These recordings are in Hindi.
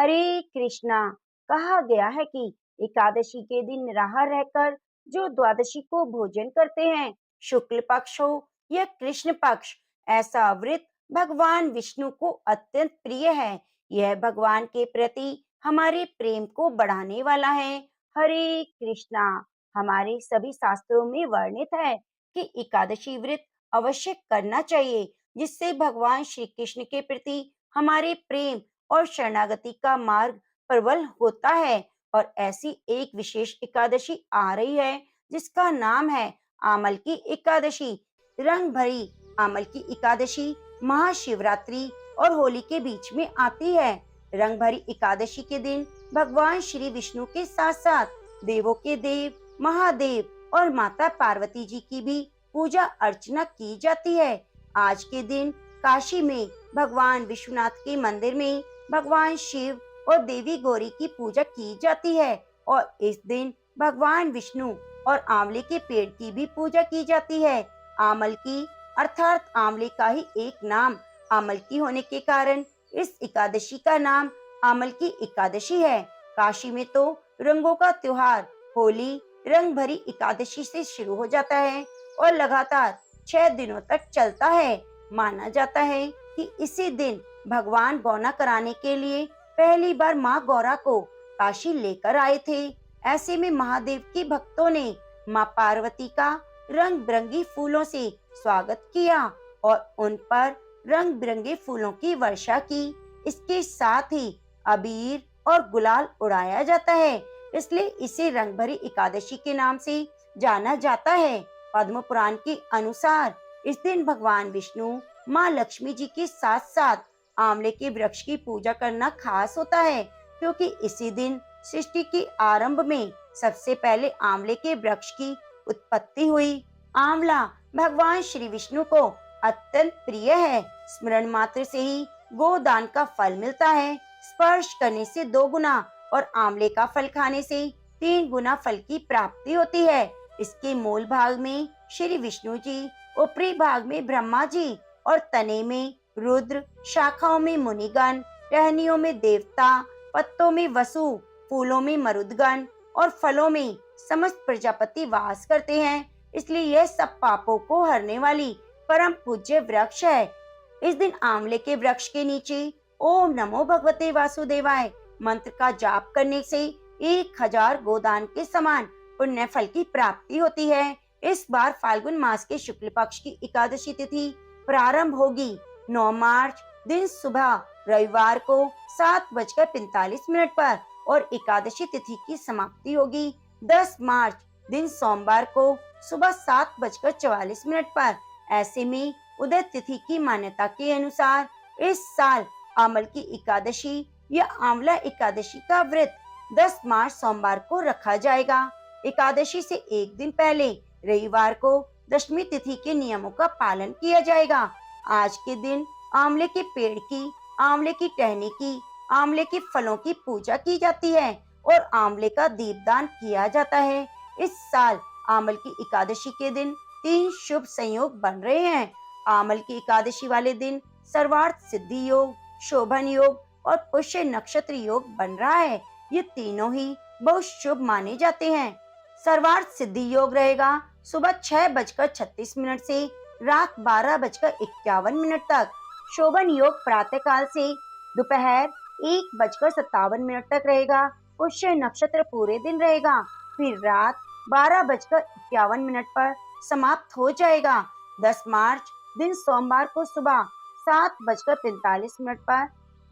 हरे कृष्णा। कहा गया है कि एकादशी के दिन निराहार रहकर जो द्वादशी को भोजन करते हैं, शुक्ल पक्ष हो या कृष्ण पक्ष, ऐसा व्रत भगवान विष्णु को अत्यंत प्रिय है। यह भगवान के प्रति हमारे प्रेम को बढ़ाने वाला है। हरे कृष्णा। हमारे सभी शास्त्रों में वर्णित है कि एकादशी व्रत अवश्य करना चाहिए, जिससे भगवान श्री कृष्ण के प्रति हमारे प्रेम और शरणागति का मार्ग प्रबल होता है। और ऐसी एक विशेष एकादशी आ रही है जिसका नाम है आमल की एकादशी। रंग भरी आमल की एकादशी महाशिवरात्रि और होली के बीच में आती है। रंग भरी एकादशी के दिन भगवान श्री विष्णु के साथ साथ देवों के देव महादेव और माता पार्वती जी की भी पूजा अर्चना की जाती है। आज के दिन काशी में भगवान विश्वनाथ के मंदिर में भगवान शिव और देवी गौरी की पूजा की जाती है। और इस दिन भगवान विष्णु और आंवले के पेड़ की भी पूजा की जाती है। आमल की अर्थात आंवले का ही एक नाम आमल की होने के कारण इस एकादशी का नाम आमल की एकादशी है। काशी में तो रंगों का त्योहार होली रंग भरी एकादशी से शुरू हो जाता है और लगातार 6 दिनों तक चलता है। माना जाता है कि इसी दिन भगवान गौना कराने के लिए पहली बार माँ गौरा को काशी लेकर आए थे। ऐसे में महादेव के भक्तों ने माँ पार्वती का रंग बिरंगी फूलों से स्वागत किया और उन पर रंग बिरंगे फूलों की वर्षा की। इसके साथ ही अबीर और गुलाल उड़ाया जाता है, इसलिए इसे रंग भरी एकादशी के नाम से जाना जाता है। पद्म पुराण के अनुसार इस दिन भगवान विष्णु माँ लक्ष्मी जी के साथ साथ आंवले के वृक्ष की पूजा करना खास होता है, क्योंकि इसी दिन सृष्टि के आरंभ में सबसे पहले आंवले के वृक्ष की उत्पत्ति हुई। आंवला भगवान श्री विष्णु को अत्यंत प्रिय है। स्मरण मात्र से ही गोदान का फल मिलता है। स्पर्श करने से 2 गुना और आंवले का फल खाने से 3 गुना फल की प्राप्ति होती है। इसके मूल भाग में श्री विष्णु जी, ऊपरी भाग में ब्रह्मा जी और तने में रुद्र, शाखाओं में मुनिगण, टहनियों में देवता, पत्तों में वसु, फूलों में मरुदगण और फलों में समस्त प्रजापति वास करते हैं। इसलिए यह सब पापों को हरने वाली परम पूज्य वृक्ष है। इस दिन आंवले के वृक्ष के नीचे ओम नमो भगवते वासुदेवाय मंत्र का जाप करने से 1000 गोदान के समान पुण्य फल की प्राप्ति होती है। इस बार फाल्गुन मास के शुक्ल पक्ष की एकादशी तिथि प्रारंभ होगी 9 मार्च दिन सुबह रविवार को 7:45 पर और एकादशी तिथि की समाप्ति होगी 10 मार्च दिन सोमवार को सुबह 7:44 पर। ऐसे में उदय तिथि की मान्यता के अनुसार इस साल आमल की एकादशी या आंवला एकादशी का व्रत 10 मार्च सोमवार को रखा जाएगा। एकादशी से एक दिन पहले रविवार को दशमी तिथि के नियमों का पालन किया जाएगा। आज के दिन आंवले के पेड़ की, आंवले की टहनी की, आंवले के फलों की पूजा की जाती है और आंवले का दीपदान किया जाता है। इस साल आमल की एकादशी के दिन 3 शुभ संयोग बन रहे हैं। आमल की एकादशी वाले दिन सर्वार्थ सिद्धि योग, शोभन योग और पुष्य नक्षत्र योग बन रहा है। ये तीनों ही बहुत शुभ माने जाते हैं। सर्वार्थ सिद्धि योग रहेगा सुबह 6:36 से रात 12:51 तक। शोभन योग प्रातः काल से दोपहर 1:57 तक रहेगा। पुष्य नक्षत्र पूरे दिन रहेगा, फिर रात 12:51 पर समाप्त हो जाएगा। 10 मार्च दिन सोमवार को सुबह 7:45 पर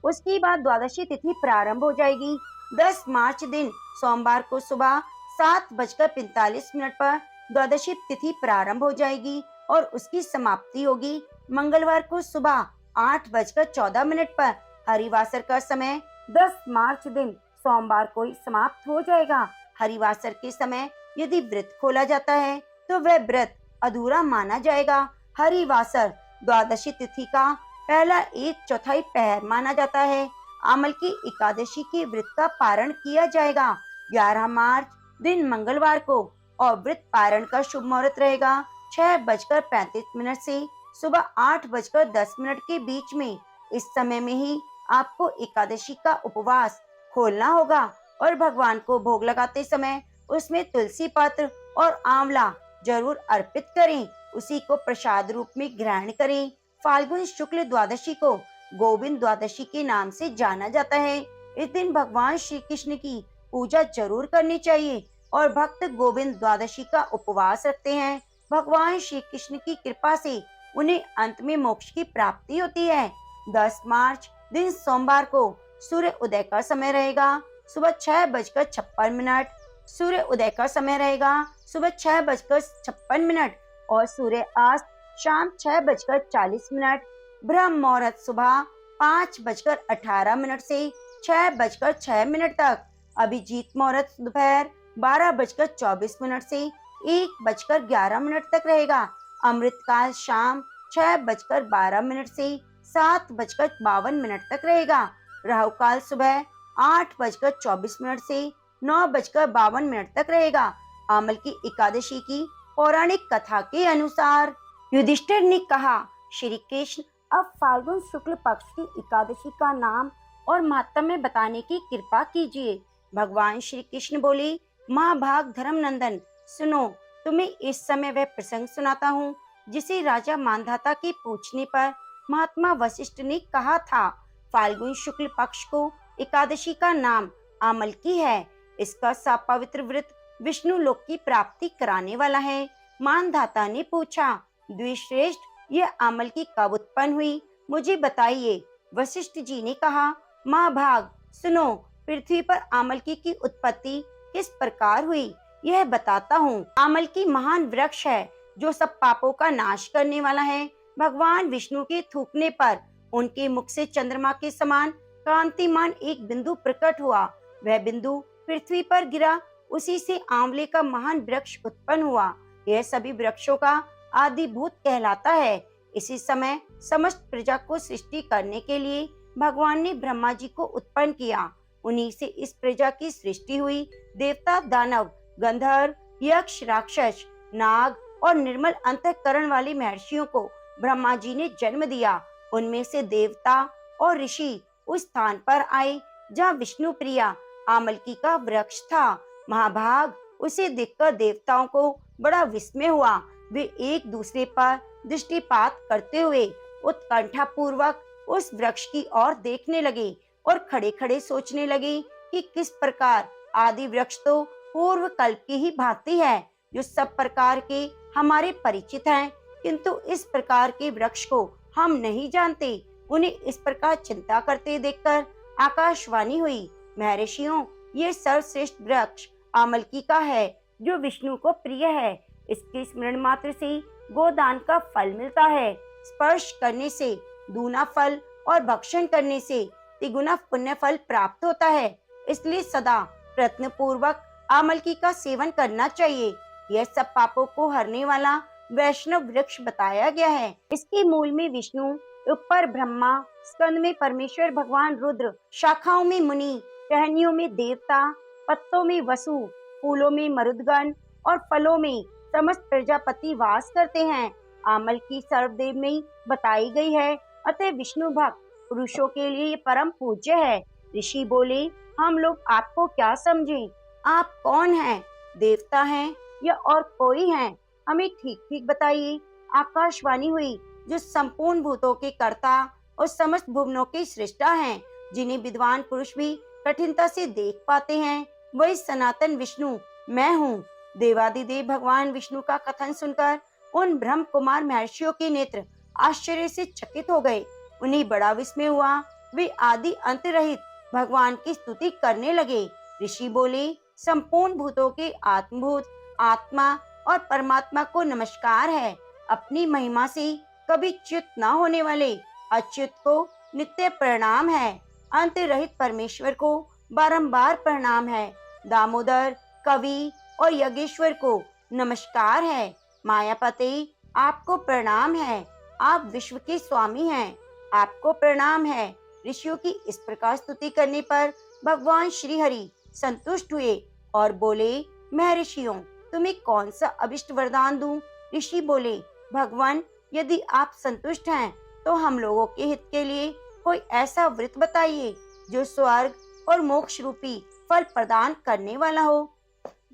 उसके बाद द्वादशी तिथि प्रारंभ हो जाएगी। 10 मार्च दिन सोमवार को सुबह 7:45 पर द्वादशी तिथि प्रारंभ हो जाएगी और उसकी समाप्ति होगी मंगलवार को सुबह 8:14 पर। हरिवासर का समय 10 मार्च दिन सोमवार को ही समाप्त हो जाएगा। हरिवासर के समय यदि व्रत खोला जाता है तो वह व्रत अधूरा माना जाएगा। हरिवासर द्वादशी तिथि का पहला 1/4 पहर माना जाता है। आमल की एकादशी के व्रत का पारण किया जाएगा 11 मार्च दिन मंगलवार को और व्रत पारण का शुभ मुहूर्त रहेगा 6:35 से सुबह 8:10 के बीच में। इस समय में ही आपको एकादशी का उपवास खोलना होगा और भगवान को भोग लगाते समय उसमें तुलसी पत्र और आंवला जरूर अर्पित करें। उसी को प्रसाद रूप में ग्रहण करें। फाल्गुन शुक्ल द्वादशी को गोविंद द्वादशी के नाम से जाना जाता है। इस दिन भगवान श्री कृष्ण की पूजा जरूर करनी चाहिए और भक्त गोविंद द्वादशी का उपवास रखते हैं। भगवान श्री कृष्ण की कृपा से उन्हें अंत में मोक्ष की प्राप्ति होती है। 10 मार्च दिन सोमवार को सूर्य उदय का समय रहेगा सुबह 6:56। सूर्य उदय का समय रहेगा सुबह 6:56 और सूर्य अस्त शाम 6:40। ब्रह्म मुहूर्त सुबह 5:18 से 6:06 तक। अभिजीत मुहूर्त दोपहर 12:24 से 1:11 तक रहेगा। अमृत काल शाम 6:12 से 7:52 तक रहेगा। राहु काल सुबह 8:24 से 9:52 तक रहेगा। आमल की एकादशी की पौराणिक कथा के अनुसार युधिष्ठिर ने कहा, श्री कृष्ण अब फाल्गुन शुक्ल पक्ष की एकादशी का नाम और महात्म्य बताने की कृपा कीजिए। भगवान श्री कृष्ण बोले, महाभाग धर्मनंदन सुनो, तुम्हें इस समय वह प्रसंग सुनाता हूँ जिसे राजा मांधाता के पूछने पर महात्मा वशिष्ठ ने कहा था। फाल्गुन शुक्ल पक्ष को एकादशी का नाम आमल की है। इसका सा पवित्र व्रत विष्णु लोक की प्राप्ति कराने वाला है। मानधाता ने पूछा, द्विश्रेष्ठ, यह आमल की कब उत्पन्न हुई, मुझे बताइए। वशिष्ठ जी ने कहा, महाभाग सुनो, पृथ्वी पर आमलकी की उत्पत्ति किस प्रकार हुई यह बताता हूँ। आमलकी महान वृक्ष है जो सब पापों का नाश करने वाला है। भगवान विष्णु के थूकने पर उनके मुख से चंद्रमा के समान कांतिमान एक बिंदु प्रकट हुआ। वह बिंदु पृथ्वी पर गिरा। उसी से आंवले का महान वृक्ष उत्पन्न हुआ। यह सभी वृक्षों का आदिभूत कहलाता है। इसी समय समस्त प्रजा को सृष्टि करने के लिए भगवान ने ब्रह्मा जी को उत्पन्न किया। उन्हीं से इस प्रजा की सृष्टि हुई। देवता, दानव, गंधर्व, यक्ष, राक्षस, नाग और निर्मल अंतःकरण वाले महर्षियों को ब्रह्मा जी ने जन्म दिया। उनमें से देवता और ऋषि उस स्थान पर आए जहाँ विष्णु प्रिया आमलकी का वृक्ष था। महाभाग, उसे देखकर देवताओं को बड़ा विस्मय हुआ। वे एक दूसरे पर दृष्टिपात करते हुए उत्कंठा पूर्वक उस वृक्ष की ओर देखने लगे और खड़े खड़े सोचने लगे कि किस प्रकार आदि वृक्ष तो पूर्व कल्प की ही भांति है, जो सब प्रकार के हमारे परिचित हैं, किंतु इस प्रकार के वृक्ष को हम नहीं जानते। उन्हें इस प्रकार चिंता करते देखकर आकाशवाणी हुई, महर्षियों, ये सर्वश्रेष्ठ वृक्ष आमलकी का है जो विष्णु को प्रिय है। इसके स्मरण मात्र से गोदान का फल मिलता है। स्पर्श करने से दूना फल और भक्षण करने से तिगुना पुण्य फल प्राप्त होता है। इसलिए सदा प्रयत्न पूर्वक आमलकी का सेवन करना चाहिए। यह सब पापों को हरने वाला वैष्णव वृक्ष बताया गया है। इसके मूल में विष्णु, ऊपर ब्रह्मा, स्कंद में परमेश्वर भगवान रुद्र, शाखाओं में मुनि, टहनियों में देवता, पत्तों में वसु, फूलों में मरुदगण और फलों में समस्त प्रजापति वास करते हैं। आमल की सर्वदेव में बताई गई है। अतः विष्णु भक्त पुरुषों के लिए ये परम पूज्य है। ऋषि बोले, हम लोग आपको क्या समझें? आप कौन हैं? देवता हैं या और कोई हैं? हमें ठीक ठीक बताइए। आकाशवाणी हुई, जो संपूर्ण भूतों के कर्ता और समस्त भुवनों के सृष्टा हैं, जिन्हें विद्वान पुरुष भी कठिनता से देख पाते हैं, वही सनातन विष्णु मैं हूँ। देवादिदेव भगवान विष्णु का कथन सुनकर उन ब्रह्म कुमार महर्षियों के नेत्र आश्चर्य से चकित हो गए। उन्हें बड़ा विस्मय हुआ। वे आदि अंत रहित भगवान की स्तुति करने लगे। ऋषि बोले, संपूर्ण भूतों के आत्मभूत आत्मा और परमात्मा को नमस्कार है। अपनी महिमा से कभी च्युत न होने वाले अच्युत को नित्य प्रणाम है। अंत रहित परमेश्वर को बारंबार प्रणाम है। दामोदर, कवि और यज्ञेश्वर को नमस्कार है। मायापति, आपको प्रणाम है। आप विश्व के स्वामी हैं, आपको प्रणाम है। ऋषियों की इस प्रकार स्तुति करने पर भगवान श्री हरि संतुष्ट हुए और बोले, महर्षियों, तुम्हें कौन सा अभिष्ट वरदान दूं? ऋषि बोले, भगवान, यदि आप संतुष्ट हैं तो हम लोगों के हित के लिए कोई ऐसा व्रत बताइए जो स्वर्ग और मोक्ष रूपी फल प्रदान करने वाला हो।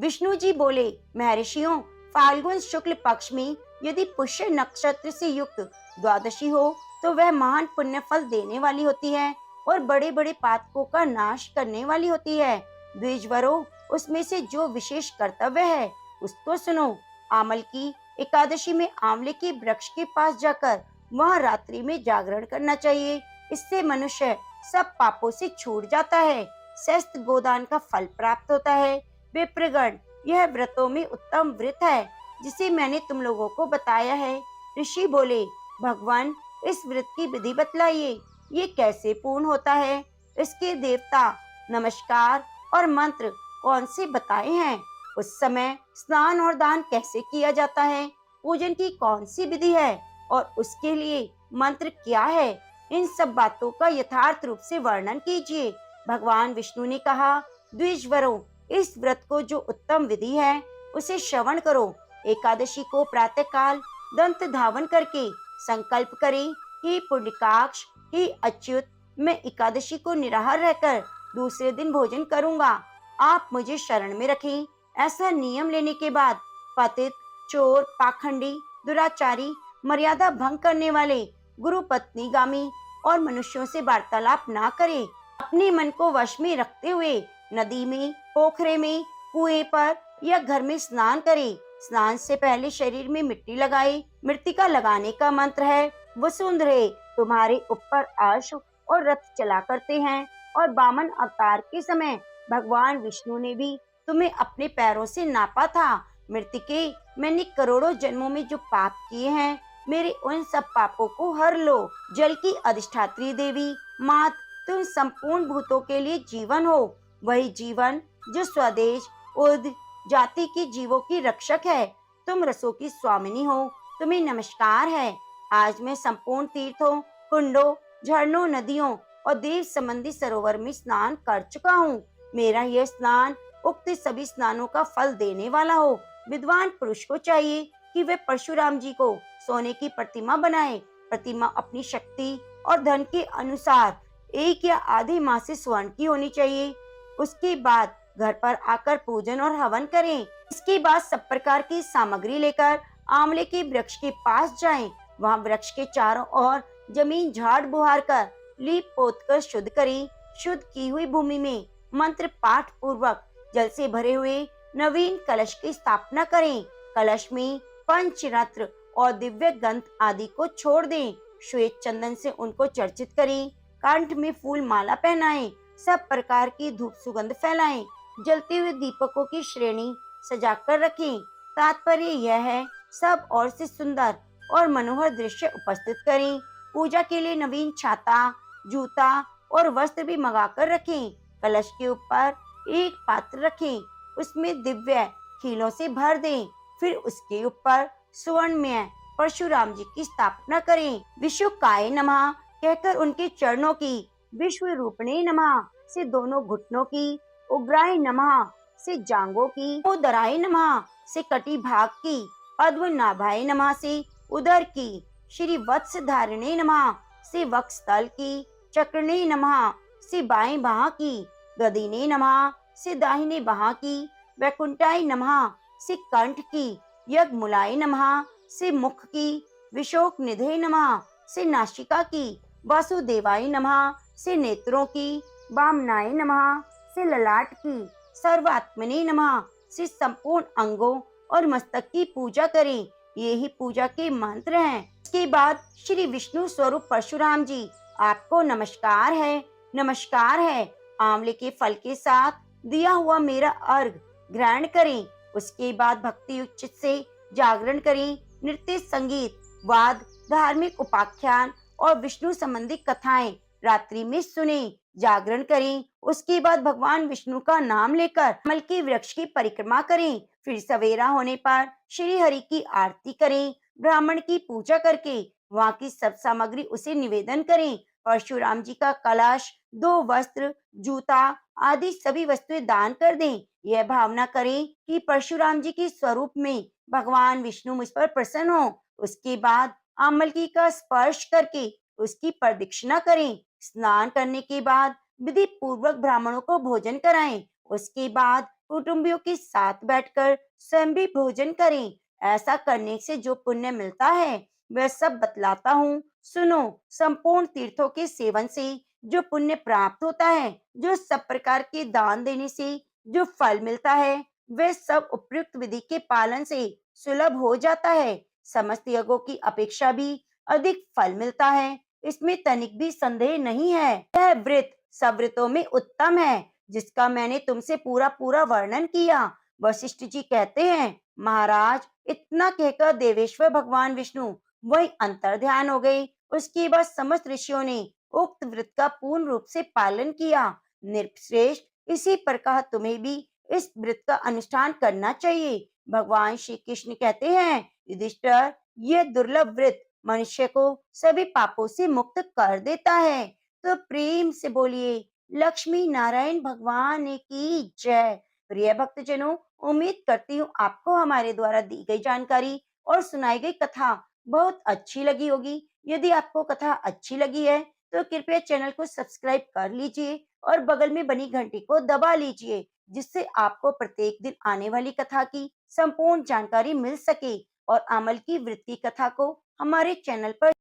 विष्णु जी बोले, महर्षियों, फाल्गुन शुक्ल पक्ष में यदि पुष्य नक्षत्र से युक्त द्वादशी हो तो वह महान पुण्य फल देने वाली होती है और बड़े बड़े पातकों का नाश करने वाली होती है। द्विजवरों, उसमें से जो विशेष कर्तव्य है उसको सुनो। आमल की एकादशी में आंवले के वृक्ष के पास जाकर वहां रात्रि में जागरण करना चाहिए। इससे मनुष्य सब पापों से छूट जाता है, स्वस्थ गोदान का फल प्राप्त होता है। विप्रगण, यह व्रतों में उत्तम व्रत है जिसे मैंने तुम लोगों को बताया है। ऋषि बोले, भगवान, इस व्रत की विधि बतलाइए, ये कैसे पूर्ण होता है? इसके देवता, नमस्कार और मंत्र कौन से बताए हैं? उस समय स्नान और दान कैसे किया जाता है? पूजन की कौन सी विधि है और उसके लिए मंत्र क्या है? इन सब बातों का यथार्थ रूप से वर्णन कीजिए। भगवान विष्णु ने कहा, द्विजवरों, इस व्रत को जो उत्तम विधि है उसे श्रवण करो। एकादशी को प्रातःकाल दंत धावन करके संकल्प करें, हे पुण्यकाक्ष, हे अच्युत, मैं एकादशी को निराहार रहकर दूसरे दिन भोजन करूंगा, आप मुझे शरण में रखें। ऐसा नियम लेने के बाद पतित, चोर, पाखंडी, दुराचारी, मर्यादा भंग करने वाले, गुरु पत्नीगामी और मनुष्यों से वार्तालाप ना करें। अपने मन को वश में रखते हुए नदी में, पोखरे में, कुएं पर या घर में स्नान करें। स्नान से पहले शरीर में मिट्टी लगाए। मृत्तिका लगाने का मंत्र है, वसुंधरे, तुम्हारे ऊपर अश्व और रथ चला करते हैं। और वामन अवतार के समय भगवान विष्णु ने भी तुम्हें अपने पैरों से नापा था। मृतिके, मैंने करोड़ों जन्मों में जो पाप किए हैं, मेरे उन सब पापों को हर लो। जल की अधिष्ठात्री देवी मात, तुम संपूर्ण भूतों के लिए जीवन हो, वही जीवन जो स्वदेश उद जाति के जीवों की रक्षक है। तुम रसों की स्वामिनी हो, तुम्हें नमस्कार है। आज मैं संपूर्ण तीर्थों, कुंडों, झरनों, नदियों और देव संबंधी सरोवर में स्नान कर चुका हूँ। मेरा यह स्नान उक्त सभी स्नानों का फल देने वाला हो। विद्वान पुरुष को चाहिए कि वे परशुराम जी को सोने की प्रतिमा बनाए। प्रतिमा अपनी शक्ति और धन के अनुसार 1 या आधे माह से स्वर्ण की होनी चाहिए। उसके बाद घर पर आकर पूजन और हवन करें। इसके बाद सब प्रकार की सामग्री लेकर आंवले के वृक्ष के पास जाएं। वहां वृक्ष के चारों ओर जमीन झाड़ बुहार कर लीप पोत कर शुद्ध करें। शुद्ध की हुई भूमि में मंत्र पाठ पूर्वक जल से भरे हुए नवीन कलश की स्थापना करें। कलश में पंचरत्न और दिव्य गंध आदि को छोड़ दें। श्वेत चंदन से उनको चर्चित करें। कंठ में फूल माला पहनाएं। सब प्रकार की धूप सुगंध फैलाएं। जलते हुए दीपकों की श्रेणी सजाकर रखें। तात्पर्य यह है, सब और से सुंदर और मनोहर दृश्य उपस्थित करें। पूजा के लिए नवीन छाता, जूता और वस्त्र भी मंगाकर रखें। कलश के ऊपर एक पात्र रखें, उसमें दिव्य खीलों से भर दें। फिर उसके ऊपर सुवर्णमय परशुराम जी की स्थापना करें। विशुकाय नमः कहकर उनके चरणों की, विश्व रूपणे नमः से दोनों घुटनों की, उग्राय नमः से जांघों की, उदराय नमः से कटी भाग की, पद्मनाभाय नमः से उदर की, श्री वत्स धारिणे नमः से वक्षस्थल की, चक्रणे नमः से बाएं बाह की, गदिने नमः से दाहिने बाह की, वैकुंठाय नमः से कंठ की, यज्ञमूलाय नमः से मुख की, विशोक निधे नमः से नासिका की, वासुदेवाय नमः से नेत्रों की, वामनाय नमः से ललाट की, सर्वात्मने नमः से संपूर्ण अंगों और मस्तक की पूजा करें। ये ही पूजा के मंत्र हैं। इसके बाद श्री विष्णु स्वरूप परशुराम जी, आपको नमस्कार है, नमस्कार है। आंवले के फल के साथ दिया हुआ मेरा अर्घ ग्रहण करें। उसके बाद भक्ति युक्त चित्त से जागरण करें। नृत्य, संगीत, वाद, धार्मिक उपाख्यान और विष्णु संबंधी कथाएं रात्रि में सुने। जागरण करें। उसके बाद भगवान विष्णु का नाम लेकर कमल के वृक्ष की परिक्रमा करें। फिर सवेरा होने पर श्री हरि की आरती करें। ब्राह्मण की पूजा करके वहाँ की सब सामग्री उसे निवेदन करें। परशुराम जी का कलश, 2 वस्त्र, जूता आदि सभी वस्तुएं दान कर दें। यह भावना करें कि परशुराम जी के स्वरूप में भगवान विष्णु मुझ पर प्रसन्न हो। उसके बाद आमलकी का स्पर्श करके उसकी प्रदक्षिणा करें। स्नान करने के बाद विधि पूर्वक ब्राह्मणों को भोजन कराएं। उसके बाद कुटुंबियों के साथ बैठकर स्वयं भी भोजन करें। ऐसा करने से जो पुण्य मिलता है वह सब बतलाता हूँ। सुनो, संपूर्ण तीर्थों के सेवन से जो पुण्य प्राप्त होता है, जो सब प्रकार के दान देने से जो फल मिलता है, वे सब उपयुक्त विधि के पालन से सुलभ हो जाता है। समस्त यज्ञों की अपेक्षा भी अधिक फल मिलता है, इसमें तनिक भी संदेह नहीं है। यह व्रत सब व्रतों में उत्तम है, जिसका मैंने तुमसे पूरा पूरा वर्णन किया। वशिष्ठ जी कहते हैं, महाराज, इतना कहकर देवेश्वर भगवान विष्णु वही अंतर ध्यान हो गए। उसके बाद समस्त ऋषियों ने उक्त व्रत का पूर्ण रूप से पालन किया। निर्श्रेष्ठ, इसी प्रकार तुम्हें भी इस व्रत का अनुष्ठान करना चाहिए। भगवान श्री कृष्ण कहते हैं, युधिष्ठिर, यह दुर्लभ व्रत मनुष्य को सभी पापों से मुक्त कर देता है। तो प्रेम से बोलिए, लक्ष्मी नारायण भगवान की जय। प्रिय भक्तजनों, उम्मीद करती हूँ आपको हमारे द्वारा दी गई जानकारी और सुनाई गई कथा बहुत अच्छी लगी होगी। यदि आपको कथा अच्छी लगी है तो कृपया चैनल को सब्सक्राइब कर लीजिए और बगल में बनी घंटी को दबा लीजिए, जिससे आपको प्रत्येक दिन आने वाली कथा की संपूर्ण जानकारी मिल सके और अमल की वृत्ति कथा को हमारे चैनल पर